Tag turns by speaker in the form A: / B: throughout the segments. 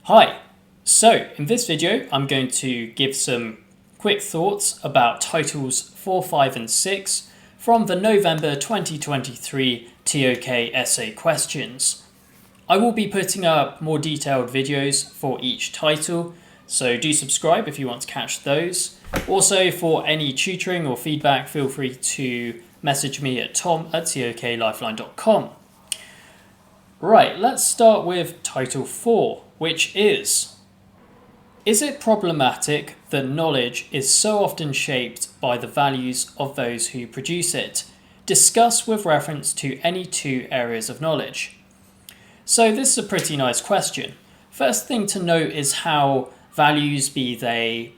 A: Hi, so in this video I'm going to give some quick thoughts about titles 4, 5 and 6 from the November 2023 TOK essay questions. I will be putting up more detailed videos for each title, so do subscribe if you want to catch those. Also, for any tutoring or feedback, feel free to message me at tom@toklifeline.com. Right, let's start with title 4, which is it problematic that knowledge is so often shaped by the values of those who produce it? Discuss with reference to any two areas of knowledge. So this is a pretty nice question. First thing to note is how values, be they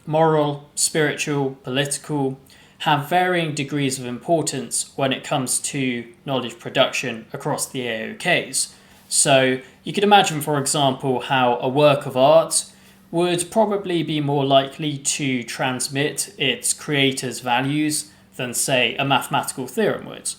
A: moral, spiritual, political, have varying degrees of importance when it comes to knowledge production across the AOKs. So you could imagine, for example, how a work of art would probably be more likely to transmit its creator's values than, say, a mathematical theorem would.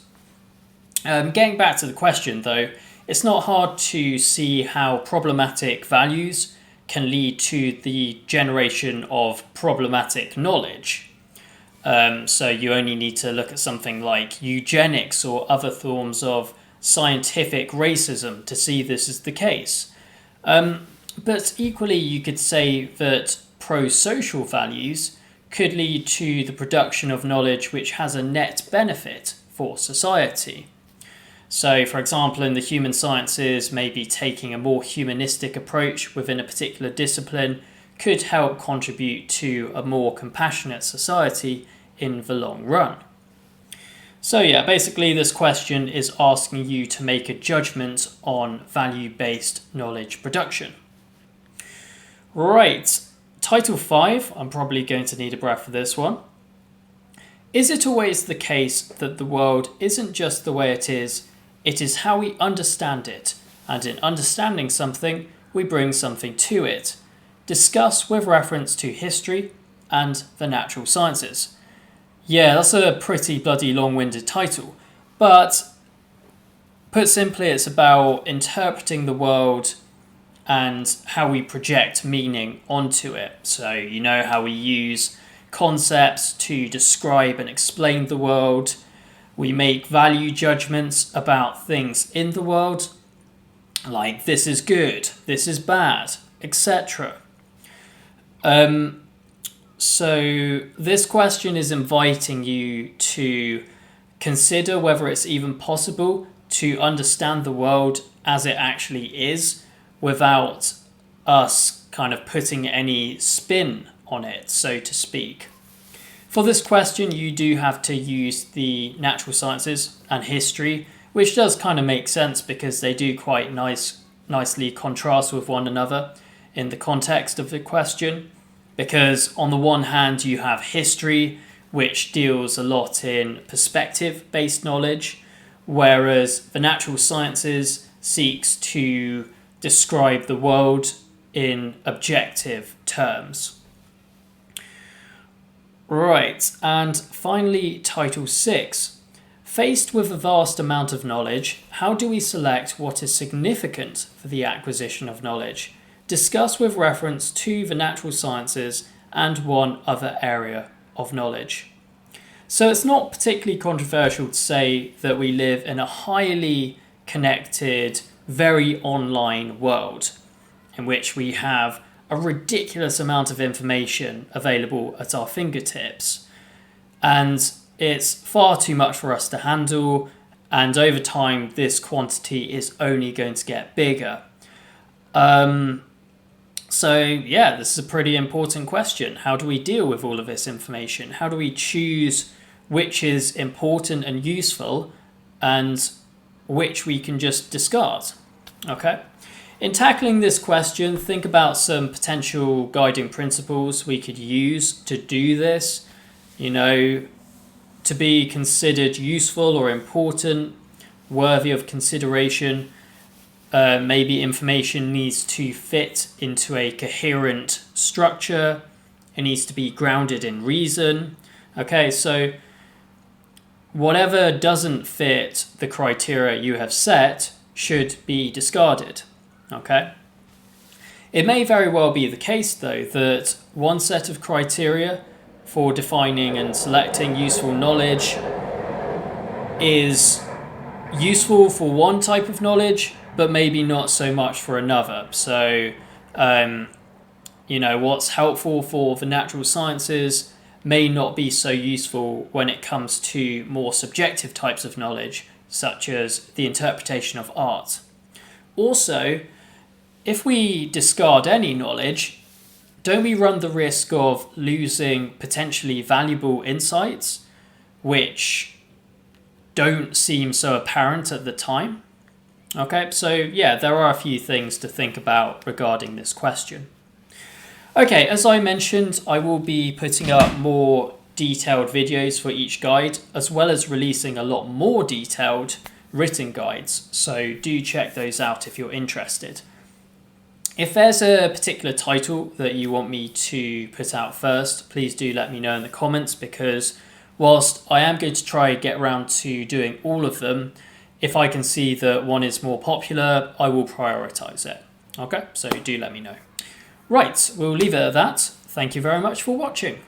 A: Getting back to the question, though, it's not hard to see how problematic values can lead to the generation of problematic knowledge. So you only need to look at something like eugenics or other forms of scientific racism to see this is the case. But equally, you could say that pro-social values could lead to the production of knowledge which has a net benefit for society. So, for example, in the human sciences, maybe taking a more humanistic approach within a particular discipline could help contribute to a more compassionate society in the long run. So yeah, basically this question is asking you to make a judgment on value-based knowledge production. Right, title 5, I'm probably going to need a breath for this one. Is it always the case that the world isn't just the way it is how we understand it, and in understanding something, we bring something to it? Discuss with reference to history and the natural sciences. Yeah, that's a pretty bloody long-winded title, but put simply, it's about interpreting the world and how we project meaning onto it. So you know how we use concepts to describe and explain the world. We make value judgments about things in the world, like this is good, this is bad, etc. So this question is inviting you to consider whether it's even possible to understand the world as it actually is without us kind of putting any spin on it, so to speak. For this question, you do have to use the natural sciences and history, which does kind of make sense because they do quite nicely contrast with one another in the context of the question. Because on the one hand, you have history, which deals a lot in perspective-based knowledge, whereas the natural sciences seeks to describe the world in objective terms. Right, and finally, title 6. Faced with a vast amount of knowledge, how do we select what is significant for the acquisition of knowledge? Discuss with reference to the natural sciences and one other area of knowledge. So it's not particularly controversial to say that we live in a highly connected, very online world in which we have a ridiculous amount of information available at our fingertips. And it's far too much for us to handle, and over time this quantity is only going to get bigger. So yeah, this is a pretty important question. How do we deal with all of this information? How do we choose which is important and useful and which we can just discard? Okay. In tackling this question, think about some potential guiding principles we could use to do this. To be considered useful or important, worthy of consideration. Maybe information needs to fit into a coherent structure. It needs to be grounded in reason. Okay, so whatever doesn't fit the criteria you have set should be discarded. Okay. It may very well be the case, though, that one set of criteria for defining and selecting useful knowledge is useful for one type of knowledge, but maybe not so much for another. So, what's helpful for the natural sciences may not be so useful when it comes to more subjective types of knowledge, such as the interpretation of art. Also, if we discard any knowledge, don't we run the risk of losing potentially valuable insights, which don't seem so apparent at the time? Okay, so yeah, there are a few things to think about regarding this question. Okay, as I mentioned, I will be putting up more detailed videos for each guide, as well as releasing a lot more detailed written guides, so do check those out if you're interested. If there's a particular title that you want me to put out first, please do let me know in the comments, because whilst I am going to try and get around to doing all of them, if I can see that one is more popular, I will prioritize it. Okay, so do let me know. Right, we'll leave it at that. Thank you very much for watching.